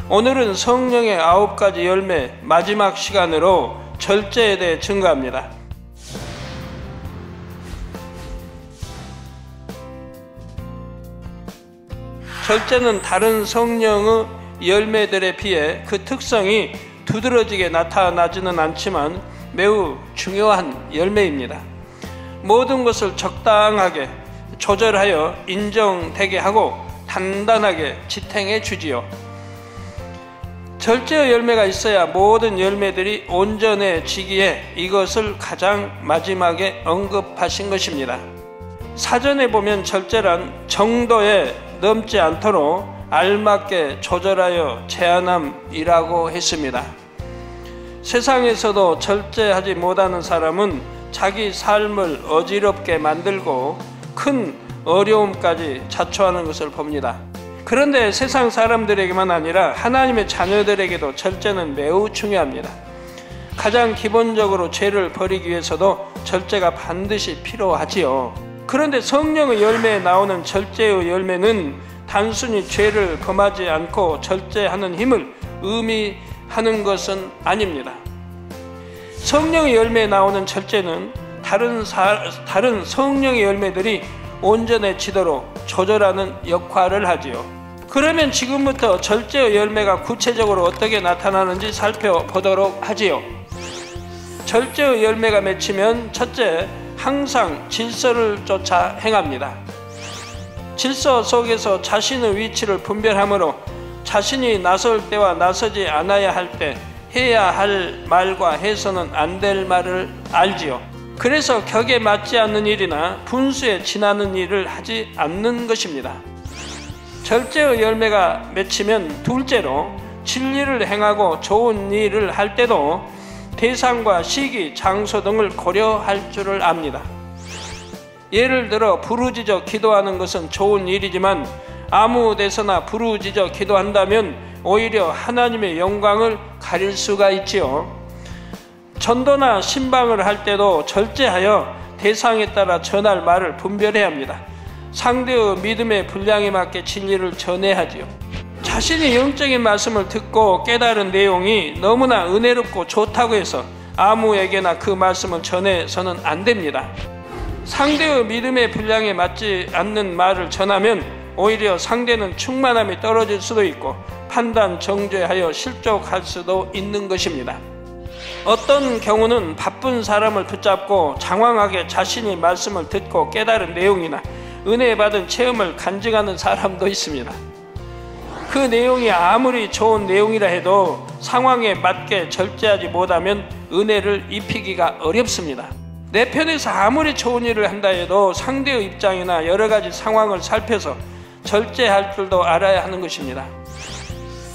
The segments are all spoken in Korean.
오늘은 성령의 9가지 열매 마지막 시간으로 절제에 대해 증거합니다. 절제는 다른 성령의 열매들에 비해 그 특성이 두드러지게 나타나지는 않지만 매우 중요한 열매입니다. 모든 것을 적당하게 조절하여 인정되게 하고 단단하게 지탱해 주지요. 절제의 열매가 있어야 모든 열매들이 온전해지기에 이것을 가장 마지막에 언급하신 것입니다. 사전에 보면 절제란 정도에 넘지 않도록 알맞게 조절하여 제한함이라고 했습니다. 세상에서도 절제하지 못하는 사람은 자기 삶을 어지럽게 만들고 큰 어려움까지 자초하는 것을 봅니다. 그런데 세상 사람들에게만 아니라 하나님의 자녀들에게도 절제는 매우 중요합니다. 가장 기본적으로 죄를 버리기 위해서도 절제가 반드시 필요하지요. 그런데 성령의 열매에 나오는 절제의 열매는 단순히 죄를 범하지 않고 절제하는 힘을 의미하는 것은 아닙니다. 성령의 열매에 나오는 절제는 다른 성령의 열매들이 온전해지도록 조절하는 역할을 하지요. 그러면 지금부터 절제의 열매가 구체적으로 어떻게 나타나는지 살펴보도록 하지요. 절제의 열매가 맺히면 첫째, 항상 질서를 쫓아 행합니다. 질서 속에서 자신의 위치를 분별함으로 자신이 나설 때와 나서지 않아야 할 때 해야 할 말과 해서는 안 될 말을 알지요. 그래서 격에 맞지 않는 일이나 분수에 지나는 일을 하지 않는 것입니다. 절제의 열매가 맺히면 둘째로 진리를 행하고 좋은 일을 할 때도 대상과 시기, 장소 등을 고려할 줄을 압니다. 예를 들어 부르짖어 기도하는 것은 좋은 일이지만 아무 데서나 부르짖어 기도한다면 오히려 하나님의 영광을 가릴 수가 있지요. 전도나 신방을 할 때도 절제하여 대상에 따라 전할 말을 분별해야 합니다. 상대의 믿음의 분량에 맞게 진리를 전해야 하지요. 자신이 영적인 말씀을 듣고 깨달은 내용이 너무나 은혜롭고 좋다고 해서 아무에게나 그 말씀을 전해서는 안 됩니다. 상대의 믿음의 분량에 맞지 않는 말을 전하면 오히려 상대는 충만함이 떨어질 수도 있고 판단 정죄하여 실족할 수도 있는 것입니다. 어떤 경우는 바쁜 사람을 붙잡고 장황하게 자신이 말씀을 듣고 깨달은 내용이나 은혜 받은 체험을 간증하는 사람도 있습니다. 그 내용이 아무리 좋은 내용이라 해도 상황에 맞게 절제하지 못하면 은혜를 입히기가 어렵습니다. 내 편에서 아무리 좋은 일을 한다 해도 상대의 입장이나 여러 가지 상황을 살펴서 절제할 줄도 알아야 하는 것입니다.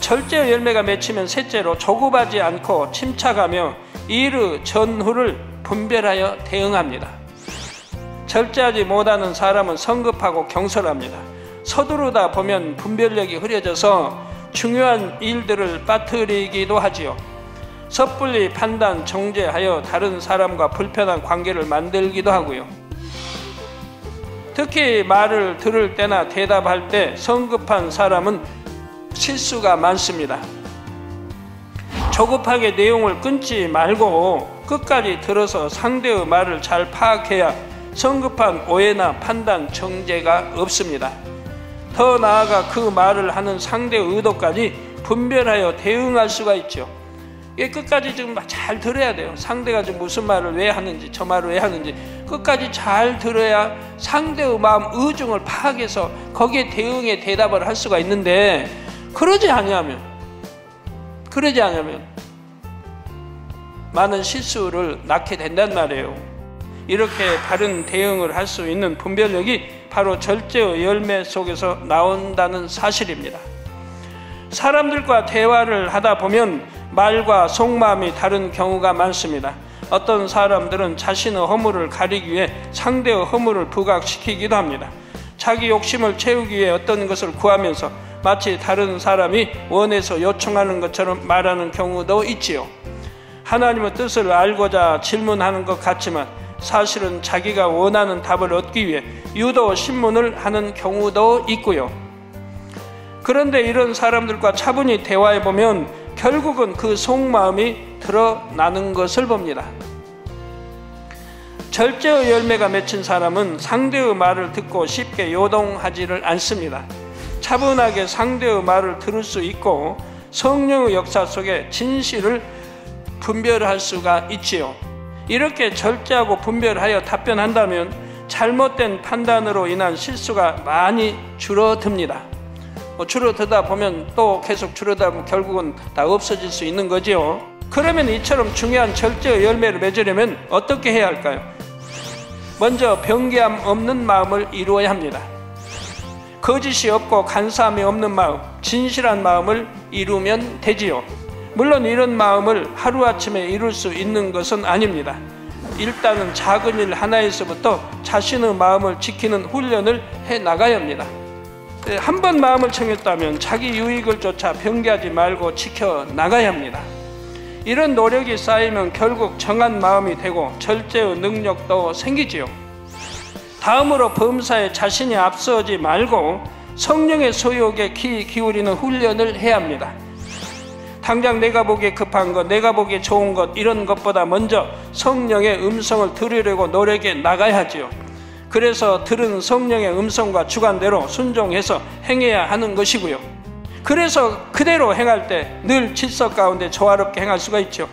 절제의 열매가 맺히면 셋째로 조급하지 않고 침착하며 이르 전후를 분별하여 대응합니다. 절제하지 못하는 사람은 성급하고 경솔합니다. 서두르다 보면 분별력이 흐려져서 중요한 일들을 빠뜨리기도 하지요. 섣불리 판단, 정죄하여 다른 사람과 불편한 관계를 만들기도 하고요. 특히 말을 들을 때나 대답할 때 성급한 사람은 실수가 많습니다. 조급하게 내용을 끊지 말고 끝까지 들어서 상대의 말을 잘 파악해야 성급한 오해나 판단, 정죄가 없습니다. 더 나아가 그 말을 하는 상대의 의도까지 분별하여 대응할 수가 있죠. 끝까지 좀 잘 들어야 돼요. 상대가 지금 무슨 말을 왜 하는지, 저 말을 왜 하는지 끝까지 잘 들어야 상대의 마음 의중을 파악해서 거기에 대응에 대답을 할 수가 있는데 그러지 않으면 많은 실수를 낳게 된단 말이에요. 이렇게 바른 대응을 할 수 있는 분별력이 바로 절제의 열매 속에서 나온다는 사실입니다. 사람들과 대화를 하다 보면 말과 속마음이 다른 경우가 많습니다. 어떤 사람들은 자신의 허물을 가리기 위해 상대의 허물을 부각시키기도 합니다. 자기 욕심을 채우기 위해 어떤 것을 구하면서 마치 다른 사람이 원해서 요청하는 것처럼 말하는 경우도 있지요. 하나님의 뜻을 알고자 질문하는 것 같지만 사실은 자기가 원하는 답을 얻기 위해 유도 신문을 하는 경우도 있고요. 그런데 이런 사람들과 차분히 대화해 보면 결국은 그 속마음이 드러나는 것을 봅니다. 절제의 열매가 맺힌 사람은 상대의 말을 듣고 쉽게 요동하지를 않습니다. 차분하게 상대의 말을 들을 수 있고 성령의 역사 속에 진실을 분별할 수가 있지요. 이렇게 절제하고 분별하여 답변한다면 잘못된 판단으로 인한 실수가 많이 줄어듭니다. 줄어들다 보면 또 계속 줄어들다 보면 결국은 다 없어질 수 있는 거지요. 그러면 이처럼 중요한 절제의 열매를 맺으려면 어떻게 해야 할까요? 먼저 변개함 없는 마음을 이루어야 합니다. 거짓이 없고 간사함이 없는 마음, 진실한 마음을 이루면 되지요. 물론 이런 마음을 하루아침에 이룰 수 있는 것은 아닙니다. 일단은 작은 일 하나에서부터 자신의 마음을 지키는 훈련을 해 나가야 합니다. 한 번 마음을 정했다면 자기 유익을 쫓아 변개하지 말고 지켜 나가야 합니다. 이런 노력이 쌓이면 결국 정한 마음이 되고 절제의 능력도 생기지요. 다음으로 범사에 자신이 앞서지 말고 성령의 소욕에 귀 기울이는 훈련을 해야 합니다. 당장 내가 보기에 급한 것, 내가 보기에 좋은 것, 이런 것보다 먼저 성령의 음성을 들으려고 노력해 나가야 하지요. 그래서 들은 성령의 음성과 주관대로 순종해서 행해야 하는 것이고요. 그래서 그대로 행할 때 늘 질서 가운데 조화롭게 행할 수가 있죠.